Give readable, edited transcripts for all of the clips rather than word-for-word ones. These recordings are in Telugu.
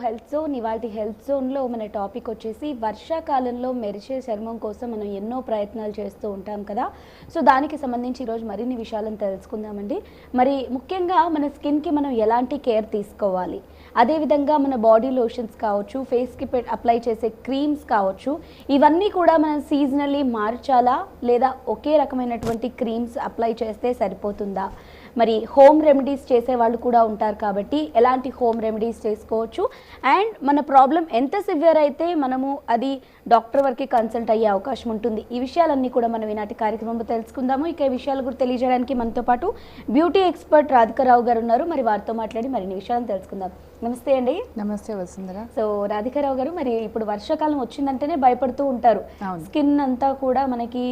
Health zone. ఇవాల్టి హెల్త్ జోన్లో మన టాపిక్ వచ్చేసి వర్షాకాలంలో మెరిసే చర్మం కోసం మనం ఎన్నో ప్రయత్నాలు చేస్తూ ఉంటాం కదా. సో దానికి సంబంధించి ఈరోజు మరిన్ని విషయాలను తెలుసుకుందామండి. మరి ముఖ్యంగా మన స్కిన్కి మనం ఎలాంటి కేర్ తీసుకోవాలి, అదేవిధంగా మన బాడీ లోషన్స్ కావచ్చు, ఫేస్కి అప్లై చేసే క్రీమ్స్ కావచ్చు, ఇవన్నీ కూడా మనం సీజనల్లీ మార్చాలా లేదా ఒకే రకమైనటువంటి క్రీమ్స్ అప్లై చేస్తే సరిపోతుందా? మరి హోమ్ రెమెడీస్ చేసే వాళ్ళు కూడా ఉంటారు కాబట్టి ఎలాంటి హోమ్ రెమెడీస్ చేసుకోవచ్చు, అండ్ మన ప్రాబ్లం ఎంత సివియర్ అయితే మనము అది డాక్టర్ వరకు కన్సల్ట్ అయ్యే అవకాశం ఉంటుంది. ఈ విషయాలన్నీ కూడా మనం ఈనాటి కార్యక్రమంలో తెలుసుకుందాము. ఇక ఈ విషయాల గురించి తెలియజేయడానికి మనతో పాటు బ్యూటీ ఎక్స్పర్ట్ రాధికారావు గారు ఉన్నారు. మరి వారితో మాట్లాడి మరిన్ని విషయాలను తెలుసుకుందాం. నమస్తే అండి. నమస్తే వసుంధర. సో రాధికారావు గారు, మరి ఇప్పుడు వర్షాకాలం వచ్చిందంటేనే భయపడుతూ ఉంటారు. స్కిన్ అంతా కూడా మనకి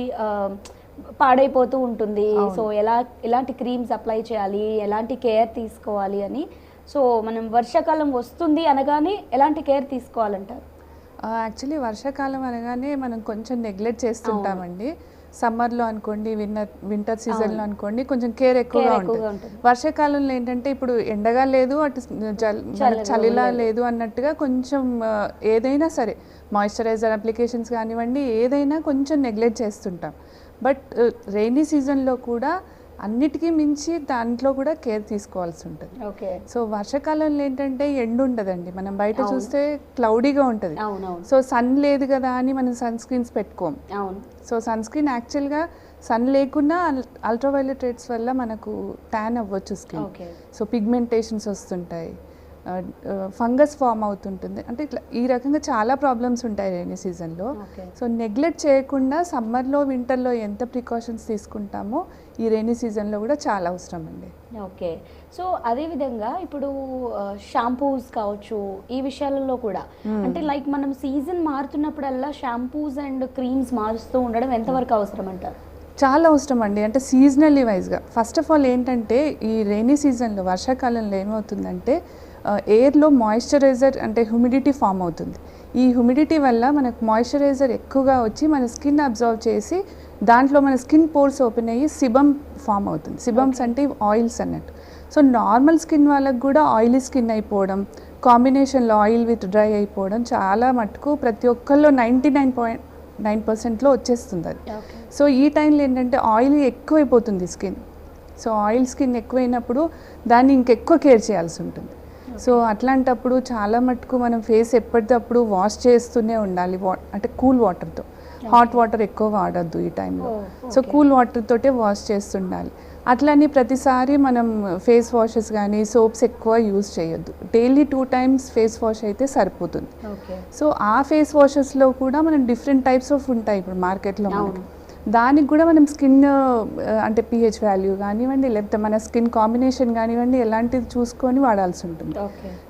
పాడైపోతూ ఉంటుంది. సో ఎలాంటి క్రీమ్స్ అప్లై చేయాలి, ఎలాంటి కేర్ తీసుకోవాలి అని. సో మనం వర్షాకాలం వస్తుంది అనగానే ఎలాంటి కేర్ తీసుకోవాలంటారు? యాక్చువల్లీ వర్షాకాలం అనగానే మనం కొంచెం నెగ్లెక్ట్ చేస్తుంటామండి. సమ్మర్లో అనుకోండి, వింటర్ సీజన్లో అనుకోండి, కొంచెం కేర్ ఎక్కువగా ఉంటుంది. వర్షాకాలంలో ఏంటంటే ఇప్పుడు ఎండగా లేదు, అటు చలిలా లేదు అన్నట్టుగా కొంచెం ఏదైనా సరే మాయిశ్చరైజర్ అప్లికేషన్స్ కానివ్వండి, ఏదైనా కొంచెం నెగ్లెక్ట్ చేస్తుంటాం. బట్ రెయినీ సీజన్లో కూడా అన్నిటికీ మించి దాంట్లో కూడా కేర్ తీసుకోవాల్సి ఉంటుంది. సో వర్షాకాలంలో ఏంటంటే ఎండ ఉండదండి, మనం బయట చూస్తే క్లౌడీగా ఉంటుంది. సో సన్ లేదు కదా అని మనం సన్ స్క్రీన్స్ పెట్టుకోం. సో సన్ స్క్రీన్ యాక్చువల్గా సన్ లేకున్నా అల్ట్రావైలెట్ రేట్స్ వల్ల మనకు ట్యాన్ అవ్వచ్చు స్కిన్. సో పిగ్మెంటేషన్స్ వస్తుంటాయి, ఫంగస్ ఫామ్ అవుతుంటుంది. అంటే ఇట్లా ఈ రకంగా చాలా ప్రాబ్లమ్స్ ఉంటాయి రైనీ సీజన్లో. సో నెగ్లెక్ట్ చేయకుండా సమ్మర్లో వింటర్లో ఎంత ప్రికాషన్స్ తీసుకుంటామో ఈ రైనీ సీజన్లో కూడా చాలా అవసరం అండి. ఓకే. సో అదేవిధంగా ఇప్పుడు షాంపూస్ కావచ్చు, ఈ విషయాలలో కూడా అంటే లైక్ మనం సీజన్ మారుతున్నప్పుడల్లా షాంపూస్ అండ్ క్రీమ్స్ మారుస్తూ ఉండడం ఎంతవరకు అవసరం అంటారు? చాలా అవసరం అండి. అంటే సీజనల్లీ వైజ్గా ఫస్ట్ ఆఫ్ ఆల్ ఏంటంటే ఈ రైనీ సీజన్లో వర్షాకాలంలో ఏమవుతుందంటే ఎయిర్లో మాయిశ్చరైజర్ అంటే హ్యూమిడిటీ ఫామ్ అవుతుంది. ఈ హ్యూమిడిటీ వల్ల మనకు మాయిశ్చరైజర్ ఎక్కువగా వచ్చి మన స్కిన్ అబ్జర్వ్ చేసి దాంట్లో మన స్కిన్ పోర్స్ ఓపెన్ అయ్యి సిబమ్ ఫామ్ అవుతుంది. సిబమ్స్ అంటే ఆయిల్స్ అన్నట్టు. సో నార్మల్ స్కిన్ వాళ్ళకు కూడా ఆయిలీ స్కిన్ అయిపోవడం, కాంబినేషన్లో ఆయిల్ విత్ డ్రై అయిపోవడం చాలా మటుకు ప్రతి ఒక్కరిలో 99.9% వచ్చేస్తుంది అది. సో ఈ టైంలో ఏంటంటే ఆయిల్ ఎక్కువైపోతుంది స్కిన్. సో ఆయిల్ స్కిన్ ఎక్కువైనప్పుడు దాన్ని ఇంకెక్కువ కేర్ చేయాల్సి ఉంటుంది. సో అట్లాంటప్పుడు చాలా మటుకు మనం ఫేస్ ఎప్పటికప్పుడు వాష్ చేస్తూనే ఉండాలి. అంటే కూల్ వాటర్తో, హాట్ వాటర్ ఎక్కువ వాడద్దు ఈ టైంలో. సో కూల్ వాటర్ తోటే వాష్ చేస్తుండాలి. అట్లని ప్రతిసారి మనం ఫేస్ వాషెస్ కానీ సోప్స్ ఎక్కువ యూజ్ చేయొద్దు. డైలీ 2 times ఫేస్ వాష్ అయితే సరిపోతుంది. సో ఆ ఫేస్ వాషెస్లో కూడా మనం డిఫరెంట్ టైప్స్ ఆఫ్ ఉంటాయి ఇప్పుడు మార్కెట్లో మనకి. దానికి కూడా మనం స్కిన్ అంటే pH వాల్యూ కానివ్వండి, లేకపోతే మన స్కిన్ కాంబినేషన్ కానివ్వండి, ఎలాంటిది చూసుకొని వాడాల్సి ఉంటుంది.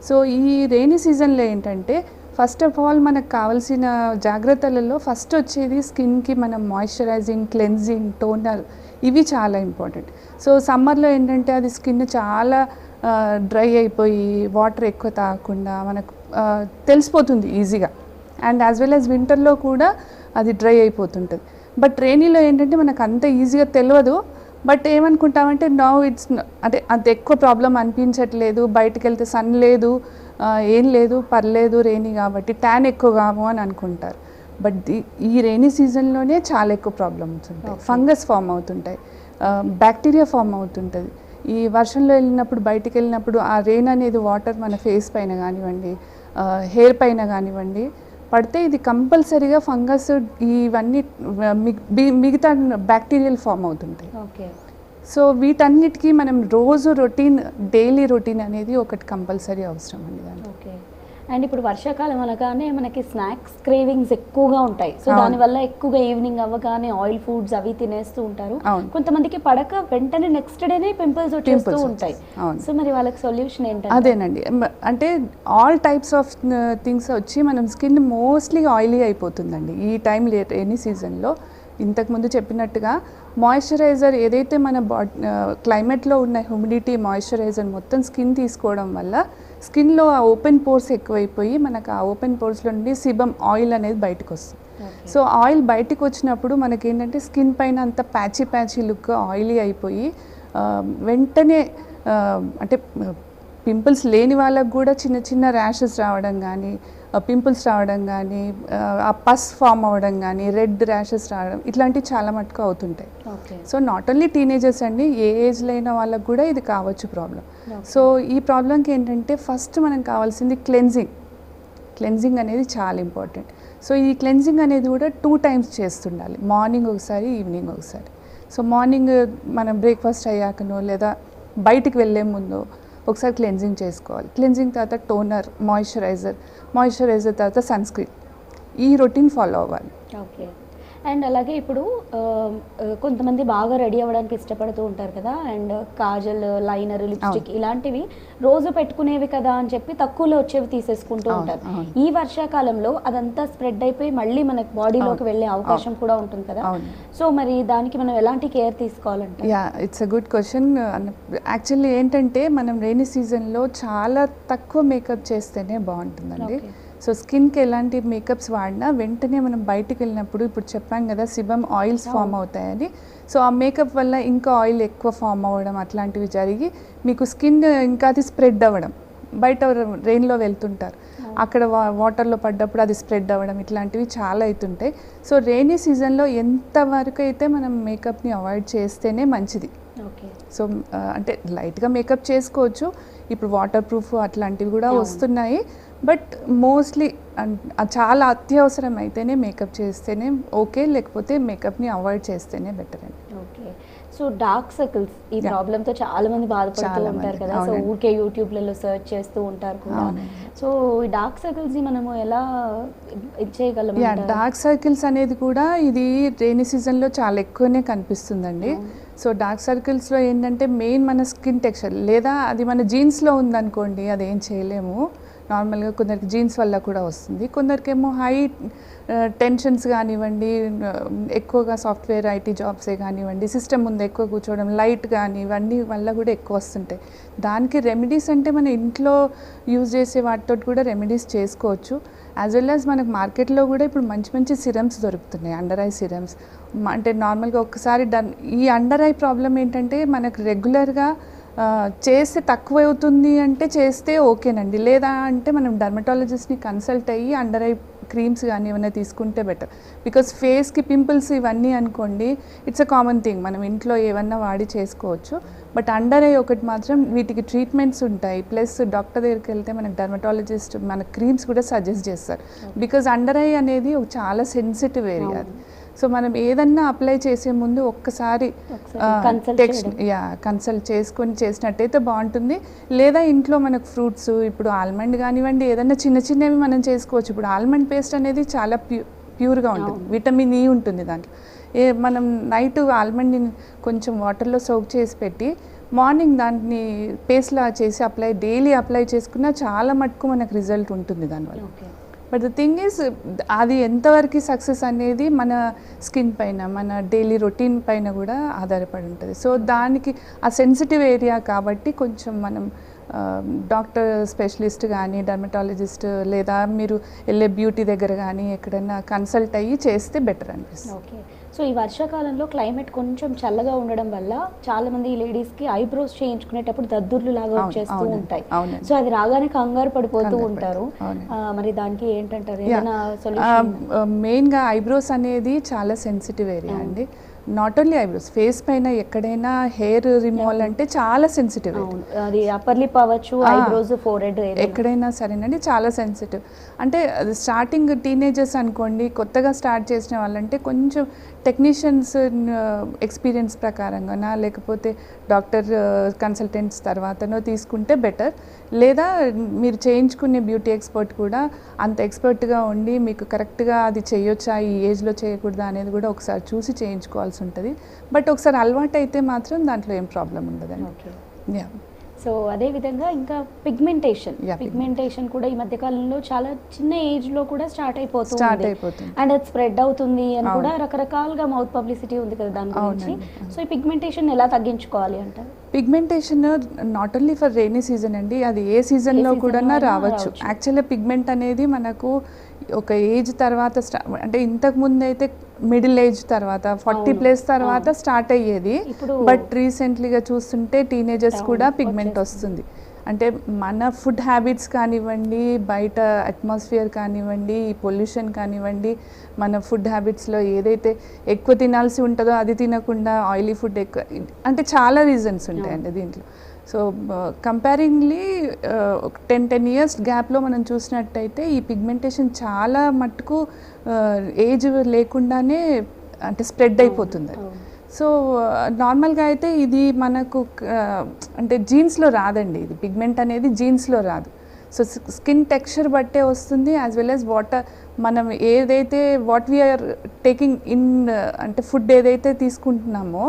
సో ఈ రెయినీ సీజన్లో ఏంటంటే ఫస్ట్ ఆఫ్ ఆల్ మనకు కావాల్సిన జాగ్రత్తలలో ఫస్ట్ వచ్చేది స్కిన్కి మనం మాయిశ్చరైజింగ్, క్లెన్జింగ్, టోనర్, ఇవి చాలా ఇంపార్టెంట్. సో సమ్మర్లో ఏంటంటే అది స్కిన్ చాలా డ్రై అయిపోయి వాటర్ ఎక్కువ తాగకుండా మనకు తెలిసిపోతుంది ఈజీగా. అండ్ యాజ్ వెల్ యాజ్ వింటర్లో కూడా అది డ్రై అయిపోతుంటుంది. బట్ రెయినీలో ఏంటంటే మనకు అంత ఈజీగా తెలియదు. బట్ ఏమనుకుంటామంటే అంటే అంత ఎక్కువ ప్రాబ్లం అనిపించట్లేదు, బయటకు వెళ్తే సన్ లేదు, ఏం లేదు, పర్లేదు రెయినీ కాబట్టి ట్యాన్ ఎక్కువ కాము అని అనుకుంటారు. బట్ ఈ రెయినీ సీజన్లోనే చాలా ఎక్కువ ప్రాబ్లమ్స్ ఉంటాయి. ఫంగస్ ఫామ్ అవుతుంటాయి, బ్యాక్టీరియా ఫామ్ అవుతుంటుంది. ఈ వర్షంలో వెళ్ళినప్పుడు, బయటికి వెళ్ళినప్పుడు ఆ రెయిన్ అనేది వాటర్ మన ఫేస్ పైన కానివ్వండి, హెయిర్ పైన కానివ్వండి పడితే ఇది కంపల్సరీగా ఫంగస్, ఇవన్నీ మిగతా బ్యాక్టీరియల్ ఫామ్ అవుతుంటాయి. సో వీటన్నిటికీ మనం రోజు డైలీ రొటీన్ అనేది ఒకటి కంపల్సరీ అవసరం అండి దాంట్లో. అండ్ ఇప్పుడు వర్షాకాలం అనగానే మనకి స్నాక్స్ క్రేవింగ్స్ ఎక్కువగా ఉంటాయి. సో దానివల్ల ఎక్కువగా ఈవినింగ్ అవ్వగానే ఆయిల్ ఫుడ్స్ అవి తినేస్తూ ఉంటారు. కొంతమందికి పడక వెంటనే నెక్స్ట్ డేనే పింపుల్స్ వచ్చేస్తూ ఉంటాయి. సో మరి వాళ్ళకి సొల్యూషన్ ఏంటంటే? అదేనండి, అంటే ఆల్ టైప్స్ ఆఫ్ థింగ్స్ వచ్చి మనం స్కిన్ మోస్ట్లీ ఆయిలీ అయిపోతుందండి ఈ టైం ఎనీ సీజన్లో. ఇంతకుముందు చెప్పినట్టుగా మాయిశ్చరైజర్ ఏదైతే మన క్లైమేట్లో ఉన్న హ్యూమిడిటీ మాయిశ్చరైజర్ మొత్తం స్కిన్ తీసుకోవడం వల్ల స్కిన్లో ఆ ఓపెన్ పోర్స్ ఎక్కువైపోయి మనకు ఆ ఓపెన్ పోర్స్లో నుండి సిబమ్ ఆయిల్ అనేది బయటకు వస్తుంది. సో ఆయిల్ బయటకు వచ్చినప్పుడు మనకేంటంటే స్కిన్ పైన అంత ప్యాచీ లుక్ ఆయిలీ అయిపోయి వెంటనే అంటే పింపుల్స్ లేని వాళ్ళకు కూడా చిన్న చిన్న ర్యాషెస్ రావడం కానీ, పింపుల్స్ రావడం కానీ, ఆ పస్ ఫామ్ అవ్వడం కానీ, రెడ్ ర్యాషెస్ రావడం ఇట్లాంటివి చాలా మటుకు అవుతుంటాయి. సో నాట్ ఓన్లీ టీనేజర్స్ అండి, ఏ ఏజ్లో అయిన వాళ్ళకు కూడా ఇది కావచ్చు ప్రాబ్లం. సో ఈ ప్రాబ్లంకి ఏంటంటే ఫస్ట్ మనం కావాల్సింది క్లెన్జింగ్ అనేది చాలా ఇంపార్టెంట్. సో ఈ క్లెన్జింగ్ అనేది కూడా 2 times చేస్తుండాలి, మార్నింగ్ ఒకసారి, ఈవినింగ్ ఒకసారి. సో మార్నింగ్ మనం బ్రేక్ఫాస్ట్ అయ్యాకనో లేదా బయటికి వెళ్ళే ముందు ఒకసారి క్లెన్జింగ్ చేసుకోవాలి. క్లెన్జింగ్ తర్వాత టోనర్, మాయిశ్చరైజర్ తర్వాత సన్ స్క్రీన్, ఈ రొటీన్ ఫాలో అవ్వాలి. ఓకే. అండ్ అలాగే ఇప్పుడు కొంతమంది బాగా రెడీ అవ్వడానికి ఇష్టపడుతూ ఉంటారు కదా, అండ్ కాజల్, లైనర్, లిప్స్టిక్ ఇలాంటివి రోజు పెట్టుకునేవి కదా అని చెప్పి తక్కువలో వచ్చేవి తీసేసుకుంటూ ఉంటారు. ఈ వర్షాకాలంలో అదంతా స్ప్రెడ్ అయిపోయి మళ్ళీ మనకు బాడీలోకి వెళ్ళే అవకాశం కూడా ఉంటుంది కదా. సో మరి దానికి మనం ఎలాంటి కేర్ తీసుకోవాలంటే? It's a good question. Actually ఏంటంటే మనం రెయినీ సీజన్లో చాలా తక్కువ మేకప్ చేస్తేనే బాగుంటుందండి. సో స్కిన్కి ఎలాంటి మేకప్స్ వాడినా వెంటనే మనం బయటికి వెళ్ళినప్పుడు, ఇప్పుడు చెప్పాం కదా సిబమ్ ఆయిల్స్ ఫామ్ అవుతాయని, సో ఆ మేకప్ వల్ల ఇంకా ఆయిల్ ఎక్కువ ఫామ్ అవ్వడం అట్లాంటివి జరిగి మీకు స్కిన్ ఇంకా అది స్ప్రెడ్ అవ్వడం, బయట రెయిన్లో వెళ్తుంటారు అక్కడ వాటర్లో పడ్డప్పుడు అది స్ప్రెడ్ అవ్వడం ఇట్లాంటివి చాలా అవుతుంటాయి. సో రెయినీ సీజన్లో ఎంతవరకు అయితే మనం మేకప్ని అవాయిడ్ చేస్తేనే మంచిది. సో అంటే లైట్గా మేకప్ చేసుకోవచ్చు, ఇప్పుడు వాటర్ ప్రూఫ్ అట్లాంటివి కూడా వస్తున్నాయి. బట్ మోస్ట్లీ చాలా అత్యవసరం అయితేనే మేకప్ చేస్తేనే ఓకే, లేకపోతే మేకప్ని అవాయిడ్ చేస్తేనే బెటర్ అండి. ఓకే. సో డార్క్ సర్కిల్స్ ఈ ప్రాబ్లంతో చాలా మంది బాధపడుతూ ఉంటారు కదా. సో ఊరికే యూట్యూబ్లలో సెర్చ్ చేస్తూ ఉంటారు కూడా. సో ఈ డార్క్ సర్కిల్స్ని మనము ఎలా చేయగలం? డార్క్ సర్కిల్స్ అనేది కూడా ఇది రెయినీ సీజన్లో చాలా ఎక్కువనే కనిపిస్తుందండి. సో డార్క్ సర్కిల్స్లో ఏంటంటే మెయిన్ మన స్కిన్ టెక్స్చర్, లేదా అది మన జీన్స్లో ఉందనుకోండి అది ఏం చేయలేము. నార్మల్గా కొందరికి జీన్స్ వల్ల కూడా వస్తుంది, కొందరికేమో హై టెన్షన్స్ కానివ్వండి, ఎక్కువగా సాఫ్ట్వేర్ ఐటీ జాబ్సే కానివ్వండి, సిస్టమ్ ముందు ఎక్కువ కూర్చోవడం, లైట్ కానీ ఇవన్నీ వల్ల కూడా ఎక్కువ వస్తుంటాయి. దానికి రెమెడీస్ అంటే మన ఇంట్లో యూజ్ చేసే వాటితో కూడా రెమెడీస్ చేసుకోవచ్చు. యాజ్ వెల్ యాజ్ మనకు మార్కెట్లో కూడా ఇప్పుడు మంచి మంచి సిరమ్స్ దొరుకుతున్నాయి, అండర్ ఐ సిరమ్స్. అంటే నార్మల్గా ఒక్కసారి ఈ అండర్ ఐ ప్రాబ్లం ఏంటంటే మనకు రెగ్యులర్గా చేస్తే తక్కువ అవుతుంది అంటే చేస్తే ఓకేనండి, లేదా అంటే మనం డర్మటాలజిస్ట్ని కన్సల్ట్ అయ్యి అండర్ ఐ క్రీమ్స్ కానీ ఏమైనా తీసుకుంటే బెటర్. బికాస్ ఫేస్కి పింపుల్స్ ఇవన్నీ అనుకోండి ఇట్స్ అ కామన్ థింగ్, మనం ఇంట్లో ఏమన్నా వాడి చేసుకోవచ్చు. బట్ అండర్ ఐ ఒకటి మాత్రం వీటికి ట్రీట్మెంట్స్ ఉంటాయి, ప్లస్ డాక్టర్ దగ్గరికి వెళ్తే మనకు డర్మటాలజిస్ట్ మన క్రీమ్స్ కూడా సజెస్ట్ చేస్తారు. బికాజ్ అండర్ ఐ అనేది ఒక చాలా సెన్సిటివ్ ఏరియా అది. సో మనం ఏదన్నా అప్లై చేసే ముందు ఒక్కసారి కన్సల్ట్ చేసుకొని చేసినట్టయితే బాగుంటుంది. లేదా ఇంట్లో మనకు ఫ్రూట్స్, ఇప్పుడు ఆల్మండ్ కానివ్వండి, ఏదన్నా చిన్న చిన్నవి మనం చేసుకోవచ్చు. ఇప్పుడు ఆల్మండ్ పేస్ట్ అనేది చాలా ప్యూర్గా ఉంటుంది, విటమిన్ ఈ ఉంటుంది దాంట్లో. మనం నైట్ ఆల్మండ్ని కొంచెం వాటర్లో సోక్ చేసి పెట్టి మార్నింగ్ దాన్ని పేస్ట్లా చేసి డైలీ అప్లై చేసుకున్నా చాలా మటుకు మనకు రిజల్ట్ ఉంటుంది దానివల్ల. బట్ ద థింగ్ ఈజ్ అది ఎంతవరకు సక్సెస్ అనేది మన స్కిన్ పైన, మన డైలీ రొటీన్ పైన కూడా ఆధారపడి ఉంటుంది. సో దానికి ఆ సెన్సిటివ్ ఏరియా కాబట్టి కొంచెం మనం డాక్టర్ స్పెషలిస్ట్ కానీ, డర్మటాలజిస్ట్, లేదా మీరు వెళ్ళే బ్యూటీ దగ్గర కానీ ఎక్కడైనా కన్సల్ట్ అయ్యి చేస్తే బెటర్ అనిపిస్తుంది. ఓకే. సో ఈ వర్షాకాలంలో క్లైమేట్ కొంచెం చల్లగా ఉండడం వల్ల చాలా మంది లేడీస్కి ఐబ్రోస్ చేయించుకునేటప్పుడు దద్దుర్లు లాగా వచ్చేస్తూ ఉంటాయి. సో అది రాగానే కంగారు పడిపోతూ ఉంటారు. మరి దానికి ఏంటంటారు, ఏదైనా సొల్యూషన్? మెయిన్గా ఐబ్రోస్ అనేది చాలా సెన్సిటివ్ ఏరియా అండి. నాట్ ఓన్లీ ఐబ్రోస్, ఫేస్ పైన ఎక్కడైనా హెయిర్ రిమూవల్ అంటే చాలా సెన్సిటివ్. అది అప్పర్ లిప్ అవ్వచ్చు, ఐబ్రోస్, ఫోర్హెడ్, ఎక్కడైనా సరేనండి చాలా సెన్సిటివ్. అంటే స్టార్టింగ్ టీనేజర్స్ అనుకోండి, కొత్తగా స్టార్ట్ చేసిన వాళ్ళంటే కొంచెం టెక్నీషియన్స్ ఎక్స్పీరియన్స్ ప్రకారంగానా, లేకపోతే డాక్టర్ కన్సల్టెంట్స్ తర్వాతనో తీసుకుంటే బెటర్. లేదా మీరు చేయించుకునే బ్యూటీ ఎక్స్పర్ట్ కూడా అంత ఎక్స్పర్ట్గా ఉండి మీకు కరెక్ట్గా అది చేయొచ్చా, ఈ ఏజ్లో చేయకూడదా అనేది కూడా ఒకసారి చూసి చేయించుకోవాల్సి ఉంటుంది. బట్ ఒకసారి అలవాటు అయితే మాత్రం దాంట్లో ఏం ప్రాబ్లం ఉండదండి. సో అదేవిధంగా ఇంకా పిగ్మెంటేషన్ కూడా ఈ మధ్యకాలంలో చాలా చిన్న ఏజ్లో కూడా స్టార్ట్ అయిపోతుంది, అండ్ అది స్ప్రెడ్ అవుతుంది అని కూడా రకరకాలుగా మౌత్ పబ్లిసిటీ ఉంది కదా దాని గురించి. సో ఈ పిగ్మెంటేషన్ ఎలా తగ్గించుకోవాలి అంటారు? Pigmentation not only for rainy season అండి, అది ఏ సీజన్లో కూడా రావచ్చు. యాక్చువల్గా పిగ్మెంట్ అనేది మనకు ఒక ఏజ్ తర్వాత అంటే ఇంతకు ముందు అయితే మిడిల్ ఏజ్ తర్వాత 40+ తర్వాత స్టార్ట్ అయ్యేది. బట్ రీసెంట్లీగా చూస్తుంటే టీనేజర్స్ కూడా పిగ్మెంట్ వస్తుంది. అంటే మన ఫుడ్ హ్యాబిట్స్ కానివ్వండి, బయట అట్మాస్ఫియర్ కానివ్వండి, పొల్యూషన్ కానివ్వండి, మన ఫుడ్ హ్యాబిట్స్లో ఏదైతే ఎక్కువ తినాల్సి ఉంటుందో అది తినకుండా ఆయిలీ ఫుడ్ ఎక్కువ, అంటే చాలా రీజన్స్ ఉంటాయండి దీంట్లో. సో కంపేరింగ్లీ 10 years గ్యాప్లో మనం చూసినట్టయితే ఈ పిగ్మెంటేషన్ చాలా మట్టుకు ఏజ్ లేకుండానే అంటే స్ప్రెడ్ అయిపోతుంది. సో నార్మల్గా అయితే ఇది మనకు అంటే జీన్స్లో రాదండి, ఇది పిగ్మెంట్ అనేది జీన్స్లో రాదు. సో స్కిన్ టెక్స్చర్ బట్టే వస్తుంది, యాజ్ వెల్ యాజ్ మనం ఏదైతే వీఆర్ టేకింగ్ ఇన్ అంటే ఫుడ్ ఏదైతే తీసుకుంటున్నామో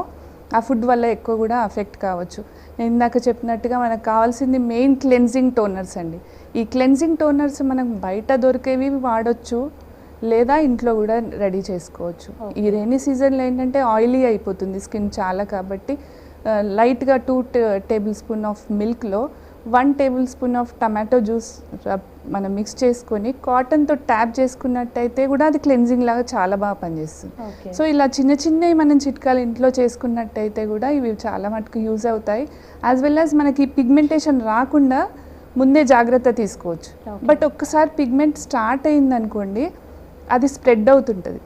ఆ ఫుడ్ వల్ల ఎక్కువ కూడా అఫెక్ట్ కావచ్చు. నేను ఇందాక చెప్పినట్టుగా మనకు కావాల్సింది మెయిన్ క్లెన్జింగ్ టోనర్స్ అండి. ఈ క్లెన్జింగ్ టోనర్స్ మనకు బయట దొరికేవి వాడొచ్చు, లేదా ఇంట్లో కూడా రెడీ చేసుకోవచ్చు. ఈ రైనీ సీజన్లో ఏంటంటే ఆయిలీ అయిపోతుంది స్కిన్ చాలా, కాబట్టి లైట్గా 2 tablespoons ఆఫ్ మిల్క్లో 1 tablespoon ఆఫ్ టమాటో జ్యూస్ మనం మిక్స్ చేసుకొని కాటన్తో ట్యాప్ చేసుకున్నట్టయితే కూడా అది క్లెన్జింగ్ లాగా చాలా బాగా పనిచేస్తుంది. సో ఇలా చిన్న చిన్నవి మనం చిట్కాలు ఇంట్లో చేసుకున్నట్టయితే కూడా ఇవి చాలా మటుకు యూజ్ అవుతాయి. యాజ్ వెల్ యాజ్ మనకి పిగ్మెంటేషన్ రాకుండా ముందే జాగ్రత్త తీసుకోవచ్చు. బట్ ఒక్కసారి పిగ్మెంట్ స్టార్ట్ అయిందనుకోండి అది స్ప్రెడ్ అవుతుంటుంది.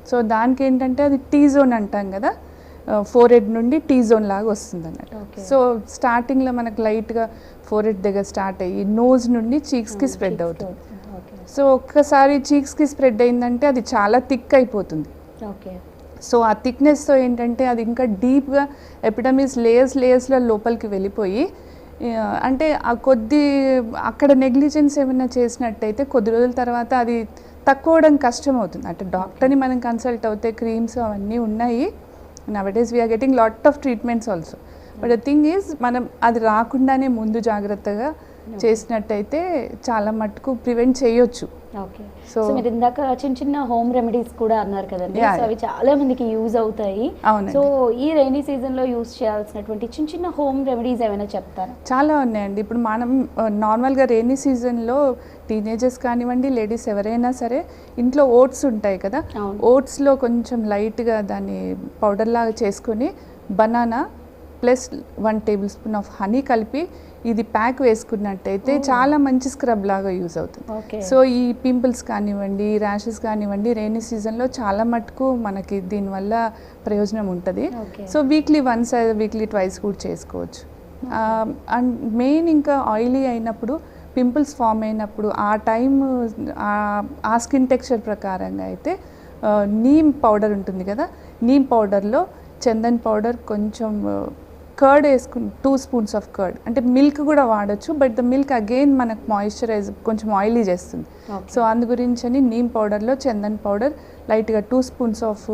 సో దానికి ఏంటంటే అది టీ జోన్ అంటాం కదా, ఫోర్హెడ్ నుండి టీ జోన్ లాగా వస్తుంది అన్నట్టు. సో స్టార్టింగ్లో మనకు లైట్గా ఫోర్హెడ్ దగ్గర స్టార్ట్ అయ్యి నోజ్ నుండి చీక్స్కి స్ప్రెడ్ అవుతుంది. సో ఒక్కసారి చీక్స్కి స్ప్రెడ్ అయిందంటే అది చాలా థిక్ అయిపోతుంది. సో ఆ థిక్నెస్తో ఏంటంటే అది ఇంకా డీప్గా ఎపిడమిస్ లేయర్స్లో లోపలికి వెళ్ళిపోయి, అంటే ఆ కొద్ది అక్కడ నెగ్లిజెన్స్ ఏమైనా చేసినట్టయితే కొద్ది రోజుల తర్వాత అది తక్కువడం కష్టం అవుతుంది. అంటే డాక్టర్ని మనం కన్సల్ట్ అవుతే క్రీమ్స్ అవన్నీ ఉన్నాయి. Nowadays we are getting lot of treatments also. But the thing is మనం అది రాకుండానే ముందు జాగ్రత్తగా చేసినట్టయితే చాలా మట్టుకు ప్రివెంట్ చేయొచ్చు. ఓకే. సో మీరు ఇందాక చిన్న చిన్న హోమ్ రెమెడీస్ కూడా అన్నారు కదండి, సో అవి చాలా మందికి యూజ్ అవుతాయి. సో ఈ రైనీ సీజన్ లో యూజ్ చేయాల్సినటువంటి చిన్న చిన్న హోమ్ రెమెడీస్ ఏమైనా చెప్తారా? చాలా ఉన్నాయండి. ఇప్పుడు మనం నార్మల్గా రైనీ సీజన్లో టీనేజర్స్ కానివ్వండి, లేడీస్ ఎవరైనా సరే ఇంట్లో ఓట్స్ ఉంటాయి కదా, ఓట్స్లో కొంచెం లైట్గా దాన్ని పౌడర్ లాగా చేసుకొని banana plus 1 tablespoon of honey కలిపి ఇది ప్యాక్ వేసుకున్నట్టయితే చాలా మంచి స్క్రబ్ లాగా యూజ్ అవుతుంది. సో ఈ పింపుల్స్ కానివ్వండి, ర్యాషెస్ కానివ్వండి రైనీ సీజన్లో చాలా మటుకు మనకి దీనివల్ల ప్రయోజనం ఉంటుంది. So weekly once weekly twice కూడా చేసుకోవచ్చు. అండ్ మెయిన్ ఇంకా ఆయిలీ అయినప్పుడు, పింపుల్స్ ఫామ్ అయినప్పుడు ఆ టైం ఆ స్కిన్ టెక్స్చర్ ప్రకారంగా అయితే నీమ్ పౌడర్ ఉంటుంది కదా, నీమ్ పౌడర్లో చందన్ పౌడర్, కొంచెం కర్డ్ వేసుకుని 2 spoons ఆఫ్ కర్డ్, అంటే మిల్క్ కూడా వాడచ్చు, బట్ ద మిల్క్ అగైన్ మనకు మాయిశ్చరైజ్ కొంచెం ఆయిలీ చేస్తుంది. సో అందు గురించి అని నీమ్ పౌడర్లో చందన్ పౌడర్, లైట్గా 2 spoons ఆఫ్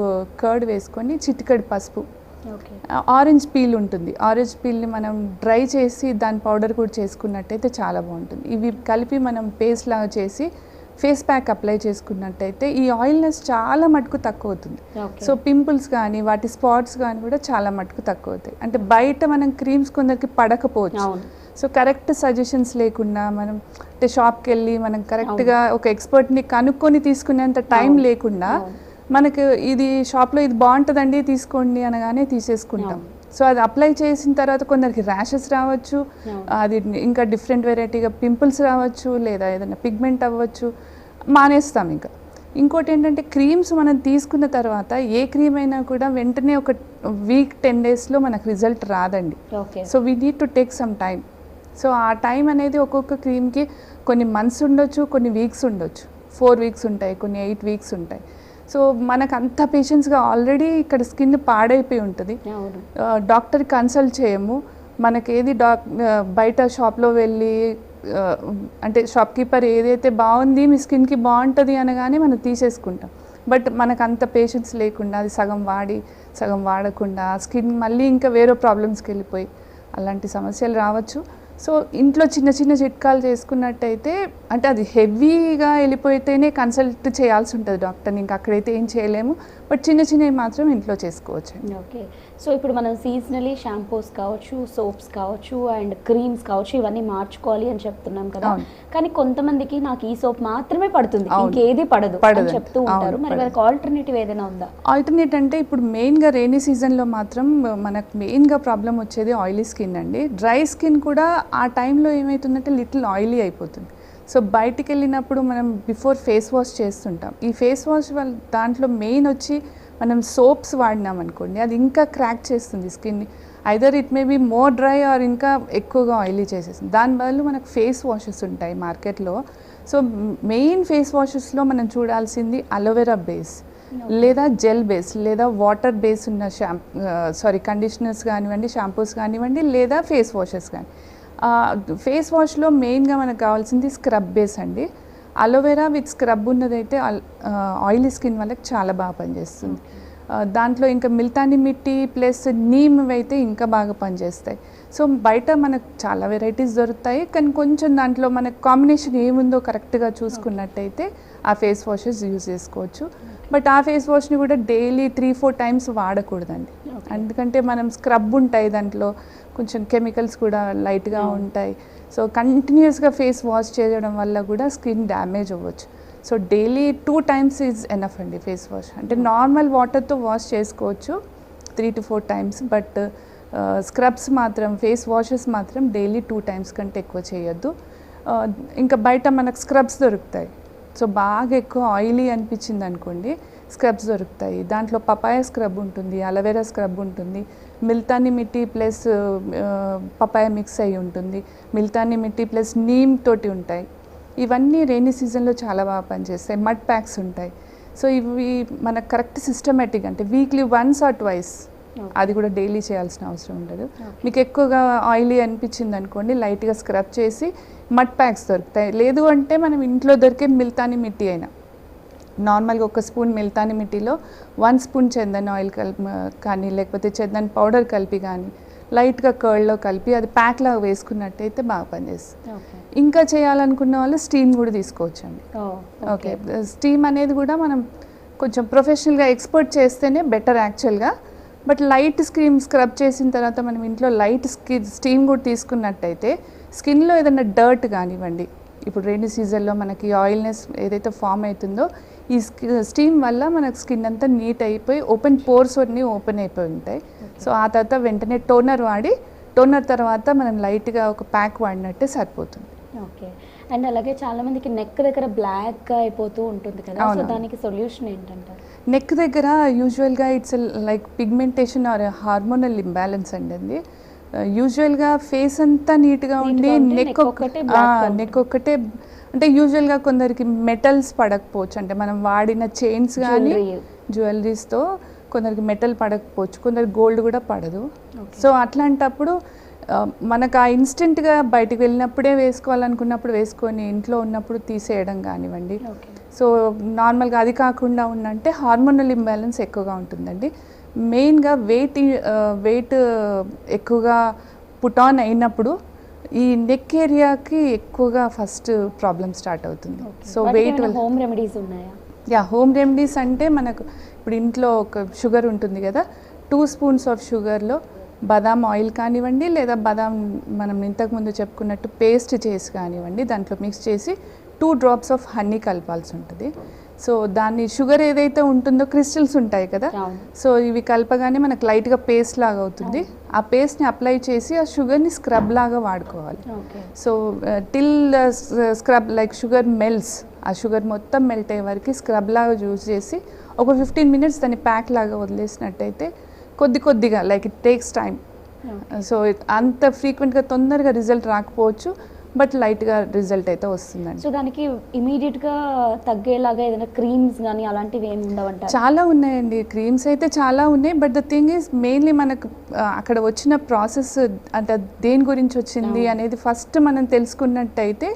కర్డ్ వేసుకొని చిటికెడు పసుపు, ఆరెంజ్ పీల్ ఉంటుంది, ఆరెంజ్ పీల్ని మనం డ్రై చేసి దాని పౌడర్ కూడా చేసుకున్నట్టయితే చాలా బాగుంటుంది. ఇవి కలిపి మనం పేస్ట్ లాగా చేసి ఫేస్ ప్యాక్ అప్లై చేసుకున్నట్టయితే ఈ ఆయిల్నెస్ చాలా మటుకు తక్కువ అవుతుంది. సో పింపుల్స్ కానీ వాటి స్పాట్స్ కానీ కూడా చాలా మటుకు తక్కువ అవుతాయి. అంటే బయట మనం క్రీమ్స్ కొందరికి పడకపోవచ్చు. సో కరెక్ట్ సజెషన్స్ లేకుండా మనం అంటే షాప్కి వెళ్ళి మనం కరెక్ట్గా ఒక ఎక్స్పర్ట్ని కనుక్కొని తీసుకునేంత టైం లేకుండా మనకు ఇది షాప్లో ఇది బాగుంటుందండి తీసుకోండి అనగానే తీసేసుకుంటాం. సో అది అప్లై చేసిన తర్వాత కొందరికి ర్యాషెస్ రావచ్చు, అది ఇంకా డిఫరెంట్ వెరైటీగా పింపుల్స్ రావచ్చు, లేదా ఏదైనా పిగ్మెంట్ అవ్వచ్చు, మానేస్తాం. ఇంకా ఇంకోటి ఏంటంటే క్రీమ్స్ మనం తీసుకున్న తర్వాత ఏ క్రీమ్ అయినా కూడా వెంటనే ఒక వీక్ 10 daysలో మనకు రిజల్ట్ రాదండి. So we need to take some time. So ఆ టైం అనేది ఒక్కొక్క క్రీమ్కి కొన్ని మంత్స్ ఉండొచ్చు, కొన్ని వీక్స్ ఉండొచ్చు, 4 weeks ఉంటాయి, కొన్ని 8 weeks ఉంటాయి. సో మనకు అంత పేషెన్స్గా ఆల్రెడీ ఇక్కడ స్కిన్ పాడైపోయి ఉంటుంది, డాక్టర్ కన్సల్ట్ చేయము, మనకేది బయట షాప్లో వెళ్ళి అంటే షాప్కీపర్ ఏదైతే బాగుంది మీ స్కిన్కి బాగుంటుంది అనగానే మనం తీసేసుకుంటాం. బట్ మనకు అంత పేషెన్స్ లేకుండా అది సగం వాడి సగం వాడకుండా స్కిన్ మళ్ళీ ఇంకా వేరే ప్రాబ్లమ్స్కి వెళ్ళిపోయి అలాంటి సమస్యలు రావచ్చు. సో ఇంట్లో చిన్న చిన్న చిట్కాలు చేసుకున్నట్టయితే, అంటే అది హెవీగా వెళ్ళిపోతేనే కన్సల్ట్ చేయాల్సి ఉంటుంది డాక్టర్ని, ఇంకా అక్కడైతే ఏం చేయలేము, బట్ చిన్న చిన్నవి మాత్రం ఇంట్లో చేసుకోవచ్చు. ఓకే. సో ఇప్పుడు మనం సీజనలీ షాంపూస్ కావచ్చు, సోప్స్ కావచ్చు అండ్ క్రీమ్స్ కావచ్చు ఇవన్నీ మార్చుకోవాలి అని చెప్తున్నాం కదా. అవును. కానీ కొంతమందికి నాకు ఈ సోప్ మాత్రమే పడుతుంది, అవును. ఇంకేది పడదు అని పడదండి. చెప్తూ ఉంటారు. అవును, మరి పడదు. వాళ్ళకి ఆల్టర్నేటివ్ ఏదైనా ఉందా? ఆల్టర్నేట్ అంటే ఇప్పుడు మెయిన్గా రెయినీ సీజన్లో మాత్రం మనకు మెయిన్గా ప్రాబ్లం వచ్చేది ఆయిలీ స్కిన్ అండి. డ్రై స్కిన్ కూడా ఆ టైంలో ఏమవుతుందంటే లిటిల్ ఆయిలీ అయిపోతుంది. సో బయటికి వెళ్ళినప్పుడు మనం బిఫోర్ ఫేస్ వాష్ చేస్తుంటాం. ఈ ఫేస్ వాష్ వల్ల దాంట్లో మెయిన్ వచ్చి మనం సోప్స్ వాడినాం అనుకోండి, అది ఇంకా క్రాక్ చేస్తుంది స్కిన్ని. Either it may be more dry or ఇంకా ఎక్కువగా ఆయిలీ చేసేస్తుంది. దాని బదులు మనకు ఫేస్ వాషెస్ ఉంటాయి మార్కెట్లో. సో మెయిన్ ఫేస్ వాషెస్లో మనం చూడాల్సింది అలోవెరా బేస్ లేదా జెల్ బేస్ లేదా వాటర్ బేస్ ఉన్న కండిషనర్స్ కానివ్వండి, షాంపూస్ కానివ్వండి, లేదా ఫేస్ వాషెస్ కానీ. ఫేస్ వాష్లో మెయిన్గా మనకు కావాల్సింది స్క్రబ్ బేస్ అండి. అలోవెరా విత్ స్క్రబ్ ఉన్నదైతే ఆయిలీ స్కిన్ వాళ్ళకి చాలా బాగా పనిచేస్తుంది. దాంట్లో ఇంకా మిల్తాని మిట్టి ప్లస్ నీమ్ అయితే ఇంకా బాగా పనిచేస్తాయి. సో బయట మనకు చాలా వెరైటీస్ దొరుకుతాయి, కానీ కొంచెం దాంట్లో మనకు కాంబినేషన్ ఏముందో కరెక్ట్గా చూసుకున్నట్టయితే ఆ ఫేస్ వాషెస్ యూజ్ చేసుకోవచ్చు. బట్ ఆ ఫేస్ వాష్ని కూడా డైలీ 3-4 టైమ్స్ వాడకూడదండి. ఎందుకంటే మనం స్క్రబ్ ఉంటాయి, దాంట్లో కొంచెం కెమికల్స్ కూడా లైట్గా ఉంటాయి. సో కంటిన్యూస్గా ఫేస్ వాష్ చేయడం వల్ల కూడా స్కిన్ డ్యామేజ్ అవ్వచ్చు. So daily 2 times is enough అండి ఫేస్ వాష్. అంటే నార్మల్ వాటర్తో వాష్ చేసుకోవచ్చు 3-4 టైమ్స్, బట్ స్క్రబ్స్ మాత్రం, ఫేస్ వాషెస్ మాత్రం డైలీ 2 టైమ్స్ కంటే ఎక్కువ చేయొద్దు. ఇంకా బయట మనకు స్క్రబ్స్ దొరుకుతాయి. సో బాగా ఎక్కువ ఆయిలీ అనిపించింది అనుకోండి, స్క్రబ్స్ దొరుకుతాయి. దాంట్లో పపాయ స్క్రబ్ ఉంటుంది, అలోవెరా స్క్రబ్ ఉంటుంది, మిల్తాని మిట్టి ప్లస్ పపాయ మిక్స్ అయ్యి ఉంటుంది, మిల్తాని మిట్టి ప్లస్ నీమ్ తోటి ఉంటాయి. ఇవన్నీ రెయినీ సీజన్లో చాలా బాగా పనిచేస్తాయి. మడ్ ప్యాక్స్ ఉంటాయి. సో ఇవి మనకు కరెక్ట్ సిస్టమేటిక్, అంటే వీక్లీ 1 or 2, అది కూడా డైలీ చేయాల్సిన అవసరం ఉండదు. మీకు ఎక్కువగా ఆయిలీ అనిపించింది అనుకోండి, లైట్గా స్క్రబ్ చేసి మడ్ ప్యాక్స్ దొరుకుతాయి. లేదు అంటే మనం ఇంట్లో దొరికే మిల్తాని మిట్టి అయినా, నార్మల్గా 1 స్పూన్ మిల్తాని మిట్టిలో 1 స్పూన్ చందన్ ఆయిల్ కానీ లేకపోతే చందన్ పౌడర్ కలిపి కానీ లైట్గా కర్డ్లో కలిపి అది ప్యాక్ లాగా వేసుకున్నట్టయితే బాగా పనిచేస్తుంది. ఇంకా చేయాలనుకున్న వాళ్ళు స్టీమ్ కూడా తీసుకోవచ్చు అండి. ఓకే, స్టీమ్ అనేది కూడా మనం కొంచెం ప్రొఫెషనల్గా ఎక్స్పర్ట్ చేస్తేనే బెటర్ యాక్చువల్గా. బట్ లైట్ స్క్రబ్ చేసిన తర్వాత మనం ఇంట్లో లైట్ స్టీమ్ కూడా తీసుకున్నట్టయితే స్కిన్లో ఏదైనా డర్ట్ కానివ్వండి, ఇప్పుడు రెయినీ సీజన్లో మనకి ఆయిల్నెస్ ఏదైతే ఫామ్ అవుతుందో ఈ స్టీమ్ వల్ల మనకు స్కిన్ అంతా నీట్ అయిపోయి ఓపెన్ పోర్స్ అన్నీ ఓపెన్ అయిపోయి ఉంటాయి. సో ఆ తర్వాత వెంటనే టోనర్ వాడి, టోనర్ తర్వాత మనం లైట్గా ఒక ప్యాక్ వాడినట్టే సరిపోతుంది. ఓకే. అండ్ అలాగే చాలా మందికి నెక్ దగ్గర బ్లాక్గా అయిపోతూ ఉంటుంది కదా, సో దానికి సొల్యూషన్ ఏంటంటారు? నెక్ దగ్గర యూజువల్గా it's like pigmentation or hormonal imbalance అండి. అది యూజువల్గా ఫేస్ అంతా నీట్గా ఉండి నెక్ ఒక్కటే, అంటే యూజువల్గా కొందరికి మెటల్స్ పడకపోవచ్చు, అంటే మనం వాడిన చైన్స్ కానీ జ్యువెలరీస్తో కొందరికి మెటల్ పడకపోవచ్చు, కొందరికి గోల్డ్ కూడా పడదు. సో అట్లాంటప్పుడు మనకు ఆ ఇన్స్టెంట్గా బయటికి వెళ్ళినప్పుడే వేసుకోవాలనుకున్నప్పుడు వేసుకొని ఇంట్లో ఉన్నప్పుడు తీసేయడం కానివ్వండి. సో నార్మల్గా అది కాకుండా ఉందంటే హార్మోనల్ ఇంబ్యాలెన్స్ ఎక్కువగా ఉంటుందండి. మెయిన్గా వెయిట్ ఎక్కువగా పుట్ ఆన్ అయినప్పుడు ఈ నెక్ ఏరియాకి ఎక్కువగా ఫస్ట్ ప్రాబ్లమ్ స్టార్ట్ అవుతుంది. సో వెయిట్ హోమ్ రెమెడీస్ ఉన్నాయా? హోమ్ రెమెడీస్ అంటే మనకు ఇప్పుడు ఇంట్లో ఒక షుగర్ ఉంటుంది కదా, 2 స్పూన్స్ ఆఫ్ షుగర్లో బాదాం ఆయిల్ కానివ్వండి, లేదా బాదాం మనం ఇంతకుముందు చెప్పుకున్నట్టు పేస్ట్ చేసి కానివ్వండి, దాంట్లో మిక్స్ చేసి 2 drops ఆఫ్ హనీ కలపాల్సి ఉంటుంది. సో దాన్ని షుగర్ ఏదైతే ఉంటుందో క్రిస్టల్స్ ఉంటాయి కదా, సో ఇవి కలపగానే మనకు లైట్గా పేస్ట్ లాగా అవుతుంది. ఆ పేస్ట్ని అప్లై చేసి ఆ షుగర్ని స్క్రబ్ లాగా వాడుకోవాలి. So till scrub like sugar melts, ఆ షుగర్ మొత్తం మెల్ట్ అయ్యే వరకు స్క్రబ్ లాగా యూజ్ చేసి ఒక 15 minutes దాన్ని ప్యాక్ లాగా వదిలేసినట్టయితే కొద్దిగా like it takes time. So అంత ఫ్రీక్వెంట్గా తొందరగా రిజల్ట్ రాకపోవచ్చు, బట్ లైట్గా రిజల్ట్ అయితే వస్తుందండి. సో దానికి ఇమీడియట్గా తగ్గేలాగా ఏదైనా క్రీమ్స్ కానీ అలాంటివి ఏమి ఉండవంటారు? చాలా ఉన్నాయండి, క్రీమ్స్ అయితే చాలా ఉన్నాయి. But the thing is mainly మనకు అక్కడ వచ్చిన ప్రాసెస్ అంటే దేని గురించి వచ్చింది అనేది ఫస్ట్ మనం తెలుసుకున్నట్టయితే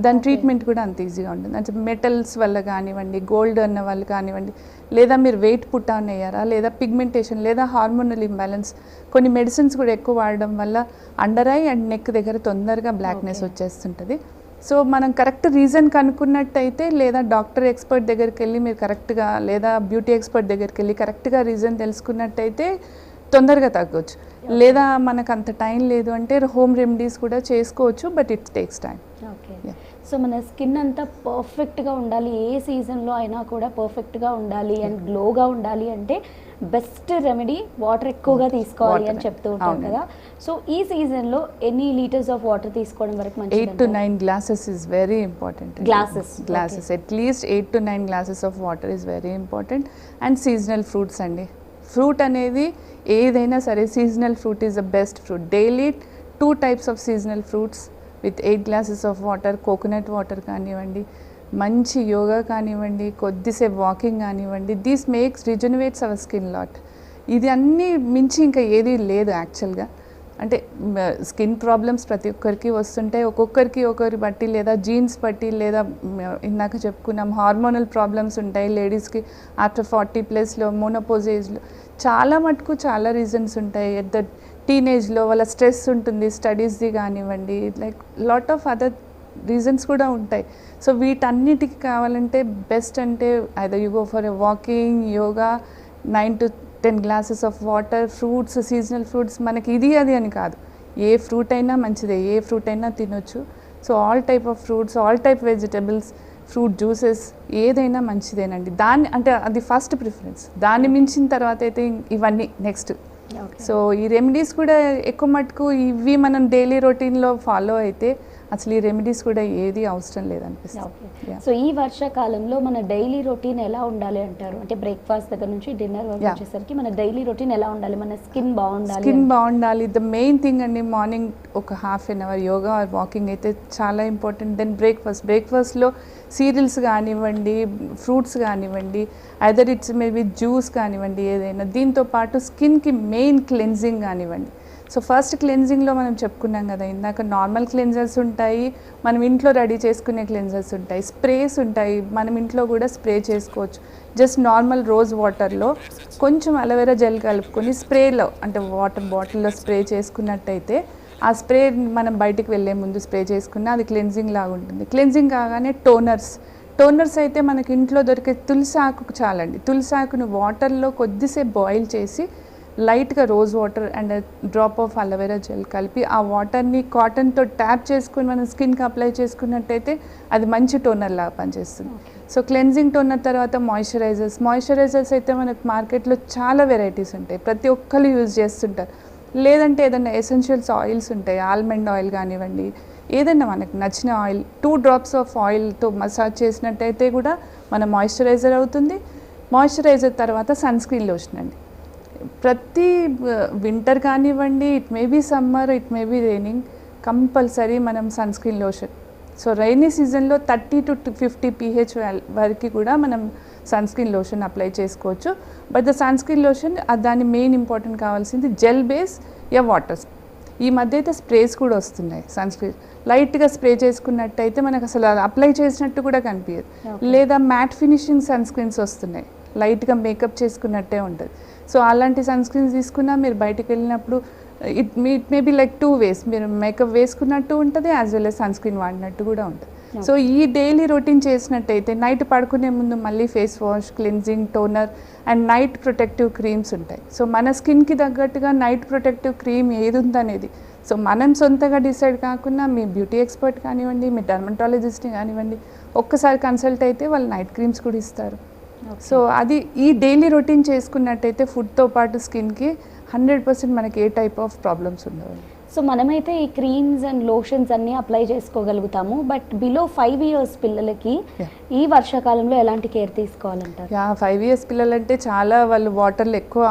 దాని ట్రీట్మెంట్ కూడా అంత ఈజీగా ఉంటుంది. అంటే మెటల్స్ వల్ల కానివ్వండి, గోల్డ్ అన్న వాళ్ళు కానివ్వండి, లేదా మీరు వెయిట్ పుట్ ఆన్ అయ్యారా, లేదా పిగ్మెంటేషన్, లేదా హార్మోనల్ ఇంబ్యాలెన్స్, కొన్ని మెడిసిన్స్ కూడా ఎక్కువ వాడడం వల్ల అండర్ ఐ అండ్ నెక్ దగ్గర తొందరగా బ్లాక్నెస్ వచ్చేస్తుంటుంది. సో మనం కరెక్ట్ రీజన్ కనుక్కున్నట్టయితే, లేదా డాక్టర్ ఎక్స్పర్ట్ దగ్గరికి వెళ్ళి మీరు కరెక్ట్గా, లేదా బ్యూటీ ఎక్స్పర్ట్ దగ్గరికి వెళ్ళి కరెక్ట్గా రీజన్ తెలుసుకున్నట్టయితే తొందరగా తగ్గొచ్చు. లేదా మనకు అంత టైం లేదు అంటే హోమ్ రెమెడీస్ కూడా చేసుకోవచ్చు, but it takes time. Okay. So మన స్కిన్ అంతా పర్ఫెక్ట్గా ఉండాలి, ఏ సీజన్లో అయినా కూడా పర్ఫెక్ట్గా ఉండాలి అండ్ గ్లోగా ఉండాలి అంటే బెస్ట్ రెమెడీ వాటర్ ఎక్కువగా తీసుకోవాలి అని చెప్తూ ఉంటారు కదా. సో ఈ సీజన్లో ఎన్ని లీటర్స్ ఆఫ్ వాటర్ తీసుకోవడం వరకు మంచిది? 8 to 9 glasses is very important. Glasses. At least 8 to 9 glasses of water is very important. And seasonal fruits అండి. ఫ్రూట్ అనేది ఏదైనా సరే seasonal fruit is the best fruit. Daily 2 types of seasonal fruits with 8 glasses of water. Coconut water కానివ్వండి, మంచి యోగా కానివ్వండి, కొద్దిసేపు వాకింగ్ కానివ్వండి, this makes regenerates our skin lot. ఇది అన్నీ మించి ఇంకా ఏది లేదు యాక్చువల్గా. అంటే స్కిన్ ప్రాబ్లమ్స్ ప్రతి ఒక్కరికి వస్తుంటాయి, ఒక్కొక్కరికి ఒకరి బట్టి లేదా జీన్స్ బట్టి లేదా ఇందాక చెప్పుకున్నాం హార్మోనల్ ప్రాబ్లమ్స్ ఉంటాయి లేడీస్కి ఆఫ్టర్ 40+లో మోనోపోజ్ ఏజ్లో చాలా మటుకు చాలా రీజన్స్ ఉంటాయి. ఎట్ ద టీనేజ్లో వాళ్ళ స్ట్రెస్ ఉంటుంది, స్టడీస్ది కానివ్వండి, like lot of other reasons కూడా ఉంటాయి. సో వీటన్నిటికి కావాలంటే బెస్ట్ అంటే either you go for a walking, yoga, 9 to 10 glasses of water, fruits, seasonal fruits. మనకి ఇది అది అని కాదు, ఏ ఫ్రూట్ అయినా మంచిదే, ఏ ఫ్రూట్ అయినా తినొచ్చు. So all type of fruits, all type vegetables, fruit juices ఏదైనా మంచిదేనండి. దాన్ని అంటే అది ఫస్ట్ ప్రిఫరెన్స్. దాన్ని మించిన తర్వాత అయితే ఇవన్నీ నెక్స్ట్. సో ఈ రెమెడీస్ కూడా ఎక్కువ మటుకు ఇవి మనం డైలీ రొటీన్లో ఫాలో అయితే అసలు ఈ రెమెడీస్ కూడా ఏది అవసరం లేదనిపిస్తుంది. సో ఈ వర్షాకాలంలో మన డైలీ రొటీన్ ఎలా ఉండాలి అంటారు? అంటే బ్రేక్ఫాస్ట్ దగ్గర నుంచి డిన్నర్ వరకు వచ్చేసరికి మన డైలీ రొటీన్ ఎలా ఉండాలి? మన స్కిన్ బాగుండాలి. ద మెయిన్ థింగ్ అండి, మార్నింగ్ ఒక ½ an hour yoga or walking అయితే చాలా ఇంపార్టెంట్. దెన్ బ్రేక్ఫాస్ట్లో సీరియల్స్ కానివ్వండి, ఫ్రూట్స్ కానివ్వండి, ఐదర్ ఇట్స్ మేబీ జ్యూస్ కానివ్వండి, ఏదైనా. దీంతో పాటు స్కిన్కి మెయిన్ క్లెన్జింగ్ కానివ్వండి. సో ఫస్ట్ క్లెన్జింగ్లో మనం చెప్పుకున్నాం కదా ఇందాక, నార్మల్ క్లెన్జర్స్ ఉంటాయి, మనం ఇంట్లో రెడీ చేసుకునే క్లెన్జర్స్ ఉంటాయి, స్ప్రేస్ ఉంటాయి, మనం ఇంట్లో కూడా స్ప్రే చేసుకోవచ్చు. జస్ట్ నార్మల్ రోజ్ వాటర్లో కొంచెం అలోవెరా జెల్ కలుపుకొని స్ప్రేలో అంటే వాటర్ బాటిల్లో స్ప్రే చేసుకున్నట్టయితే ఆ స్ప్రే మనం బయటికి వెళ్ళే ముందు స్ప్రే చేసుకున్నా అది క్లెన్జింగ్ లాగా ఉంటుంది. క్లెన్జింగ్ కాగానే టోనర్స్ అయితే మనకి ఇంట్లో దొరికే తులసి ఆకు చాలండి. తులసి ఆకును వాటర్లో కొద్దిసేపు బాయిల్ చేసి లైట్గా rose water and drop of aloe vera gel కలిపి ఆ వాటర్ని కాటన్తో ట్యాప్ చేసుకుని మనం స్కిన్కి అప్లై చేసుకున్నట్టయితే అది మంచి టోనర్ లాగా పనిచేస్తుంది. సో క్లెన్జింగ్ టోనర్ తర్వాత మాయిశ్చరైజర్స్ అయితే మనకు మార్కెట్లో చాలా వెరైటీస్ ఉంటాయి, ప్రతి ఒక్కరు యూజ్ చేస్తుంటారు. లేదంటే ఏదైనా ఎసెన్షియల్స్ ఆయిల్స్ ఉంటాయి, ఆల్మండ్ ఆయిల్ కానివ్వండి, ఏదైనా మనకు నచ్చిన ఆయిల్ 2 drops ఆఫ్ ఆయిల్తో మసాజ్ చేసినట్టయితే కూడా మన మాయిశ్చరైజర్ అవుతుంది. మాయిశ్చరైజర్ తర్వాత సన్ స్క్రీన్ లోషన్ అండి. ప్రతి వింటర్ కానివ్వండి, it may be summer, it may be raining, compulsory మనం sun screen lotion. So rainy సీజన్లో 30 to 50 pH వరకు కూడా మనం సన్ స్క్రీన్ లోషన్ అప్లై చేసుకోవచ్చు. But the sun screen lotion దాని మెయిన్ ఇంపార్టెంట్ కావాల్సింది జెల్ బేస్ యా వాటర్. ఈ మధ్య అయితే స్ప్రేస్ కూడా వస్తున్నాయి. సన్ స్క్రీన్ లైట్గా స్ప్రే చేసుకున్నట్టయితే మనకు అసలు అప్లై చేసినట్టు కూడా కనిపించదు. లేదా మ్యాట్ ఫినిషింగ్ సన్ స్క్రీన్స్ వస్తున్నాయి, లైట్గా మేకప్ చేసుకున్నట్టే ఉంటుంది. సో అలాంటి సన్ స్క్రీన్స్ తీసుకున్నా మీరు బయటికి వెళ్ళినప్పుడు it may be like 2 ways, మీరు మేకప్ వేసుకున్నట్టు ఉంటుంది as well as sun screen వాడినట్టు కూడా ఉంటుంది. సో ఈ డైలీ రొటీన్ చేసినట్టయితే నైట్ పడుకునే ముందు మళ్ళీ face wash, cleansing, toner and night protective creams ఉంటాయి. సో మన స్కిన్కి తగ్గట్టుగా నైట్ ప్రొటెక్టివ్ క్రీమ్ ఏది ఉందనేది సో మనం సొంతగా డిసైడ్ కాకుండా మీ బ్యూటీ ఎక్స్పర్ట్ కానివ్వండి, మీ డర్మటాలజిస్ట్ని కానివ్వండి ఒక్కసారి కన్సల్ట్ అయితే వాళ్ళు నైట్ క్రీమ్స్ కూడా ఇస్తారు. సో అది ఈ డైలీ రొటీన్ చేసుకున్నట్టయితే ఫుడ్తో పాటు స్కిన్కి 100% మనకి ఏ టైప్ ఆఫ్ ప్రాబ్లమ్స్ ఉండవు. సో మనమైతే ఈ క్రీమ్స్ అండ్ లోషన్స్ అన్నీ అప్లై చేసుకోగలుగుతాము, బట్ బిలో 5 years పిల్లలకి ఈ వర్షాకాలంలో ఎలాంటి కేర్ తీసుకోవాలంటారు? 5 years పిల్లలంటే చాలా వాళ్ళు వాటర్లో ఎక్కువ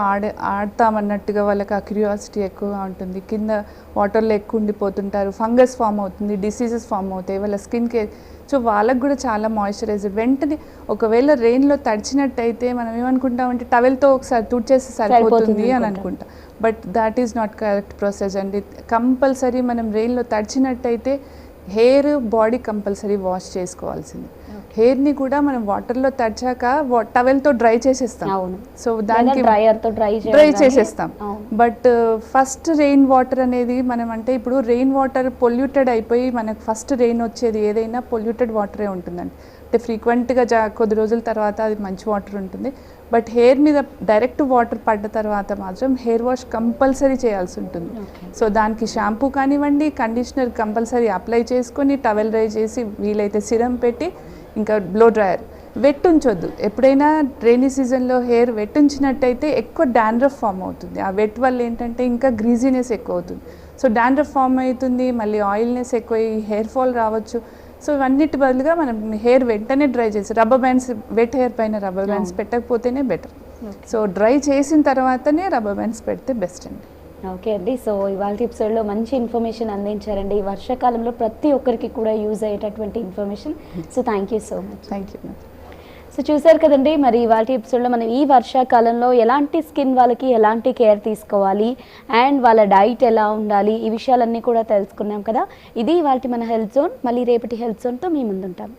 ఆడతామన్నట్టుగా వాళ్ళకి ఆ క్యూరియాసిటీ ఎక్కువగా ఉంటుంది. కింద వాటర్లో ఎక్కువ ఉండిపోతుంటారు, ఫంగస్ ఫామ్ అవుతుంది, డిసీజెస్ ఫామ్ అవుతాయి వాళ్ళ స్కిన్ కేర్. సో వాళ్ళకు కూడా చాలా మాయిశ్చరైజర్ వెంటనే ఒకవేళ రెయిన్లో తడిచినట్టయితే మనం ఏమనుకుంటామంటే టవెల్తో ఒకసారి తుడిచేసి సరిపోతుంది అని అనుకుంటాం. But that is not correct process అండి. కంపల్సరీ మనం రెయిన్లో తడిచినట్టయితే హెయిర్, బాడీ కంపల్సరీ వాష్ చేసుకోవాల్సింది. హెయిర్ని కూడా మనం వాటర్లో తడిచాక టవెల్తో డ్రై చేసేస్తాం. సో దానికి డ్రై చేసేస్తాం. బట్ ఫస్ట్ రెయిన్ వాటర్ అనేది మనం అంటే ఇప్పుడు రెయిన్ వాటర్ పొల్యూటెడ్ అయిపోయి మనకు ఫస్ట్ రెయిన్ వచ్చేది ఏదైనా పొల్యూటెడ్ వాటరే ఉంటుందండి. అంటే ఫ్రీక్వెంట్గా కొద్ది రోజుల తర్వాత అది మంచి వాటర్ ఉంటుంది. బట్ హెయిర్ మీద డైరెక్ట్ వాటర్ పడ్డ తర్వాత మాత్రం హెయిర్ వాష్ కంపల్సరీ చేయాల్సి ఉంటుంది. సో దానికి షాంపూ కానివ్వండి, కండిషనర్ కంపల్సరీ అప్లై చేసుకొని టవెల్ డ్రై చేసి వీలైతే సిరం పెట్టి ఇంకా బ్లో డ్రైయర్. వెట్ ఉంచొద్దు. ఎప్పుడైనా రైనీ సీజన్లో హెయిర్ వెట్ ఉంచినట్టయితే ఎక్కువ డాండ్రఫ్ ఫామ్ అవుతుంది. ఆ వెట్ వల్ల ఏంటంటే ఇంకా గ్రీజీనెస్ ఎక్కువ అవుతుంది. సో డాండ్రఫ్ ఫామ్ అవుతుంది, మళ్ళీ ఆయిల్నెస్ ఎక్కువ, హెయిర్ ఫాల్ రావచ్చు. సో ఇవన్నిటి బదులుగా మనం హెయిర్ వెంటనే డ్రై చేసి రబ్బర్ బ్యాండ్స్, వెట్ హెయిర్ పైన రబ్బర్ బ్యాండ్స్ పెట్టకపోతేనే బెటర్. సో డ్రై చేసిన తర్వాతనే రబ్బర్ బ్యాండ్స్ పెడితే బెస్ట్ అండి. ఓకే అండి. సో ఇవాళ ఎపిసోడ్లో మంచి ఇన్ఫర్మేషన్ అందించారండి. ఈ వర్షాకాలంలో ప్రతి ఒక్కరికి కూడా యూజ్ అయ్యేటటువంటి information. So thank you so much. Thank you. So చూసారు కదండి, మరి ఇవాళ ఎపిసోడ్లో మనం ఈ వర్షాకాలంలో ఎలాంటి స్కిన్ వాళ్ళకి ఎలాంటి కేర్ తీసుకోవాలి అండ్ వాళ్ళ డైట్ ఎలా ఉండాలి, ఈ విషయాలన్నీ కూడా తెలుసుకున్నాం కదా. ఇది ఇవాళ మన హెల్త్ జోన్. మళ్ళీ రేపటి హెల్త్ జోన్తో మీ ముందుంటాం.